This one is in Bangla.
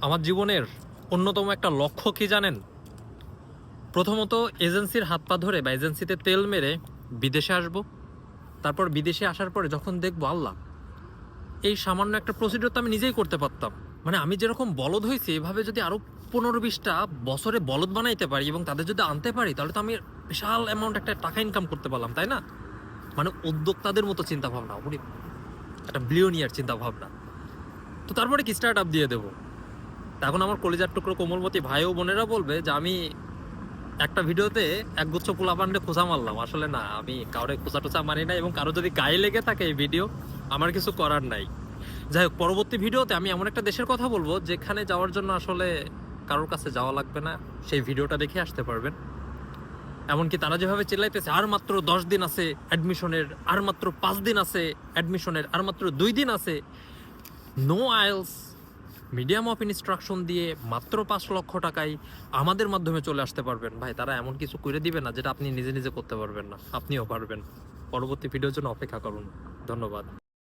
আমার জীবনের অন্যতম একটা লক্ষ্য কি জানেন? প্রথমত এজেন্সির হাত পা ধরে বা এজেন্সিতে তেল মেরে বিদেশে আসব। তারপর বিদেশে আসার পরে যখন দেখবো আল্লাহ, এই সামান্য একটা প্রসিডিওর তো আমি নিজেই করতে পারতাম। মানে আমি যেরকম বলদ হয়েছি এভাবে যদি আরো 15-20টা বছরে বলদ বানাইতে পারি এবং তাদের যদি আনতে পারি, তাহলে তো আমি বিশাল অ্যামাউন্ট একটা টাকা ইনকাম করতে পারলাম, তাই না? মানে উদ্যোক্তাদের মতো চিন্তা ভাবনা, উনি একটা বিলিয়নিয়ার চিন্তা ভাবনা। তো তারপরে কি স্টার্ট আপ দিয়ে দেবো? এখন আমার কলিজার টুকরো কোমলমতি ভাই ও বোনেরা বলবে যে আমি একটা ভিডিওতে একগুচ্ছ পোলাপান্ডে খোঁচা মারলাম। আসলে না, আমি কাউরে খোঁচা টোচা মারি না, এবং কারো যদি গায়ে লেগে থাকে এই ভিডিও, আমার কিছু করার নাই। যাই হোক, পরবর্তী ভিডিওতে আমি এমন একটা দেশের কথা বলবো যেখানে যাওয়ার জন্য আসলে কারোর কাছে যাওয়া লাগবে না, সেই ভিডিওটা দেখে আসতে পারবেন। এমনকি তারা যেভাবে চিল্লাইতেছে আর মাত্র 10 দিন আছে অ্যাডমিশনের, আর মাত্র 5 দিন আছে অ্যাডমিশনের, আর মাত্র 2 দিন আছে, no IELTS, medium of instruction দিয়ে মাত্র 5 লক্ষ টাকায় আমাদের মাধ্যমে চলে আসতে পারবেন। ভাই, তারা এমন কিছু করে দিবে না যেটা আপনি নিজে নিজে করতে পারবেন না, আপনিও পারবেন। পরবর্তী ভিডিওর জন্য অপেক্ষা করুন। ধন্যবাদ।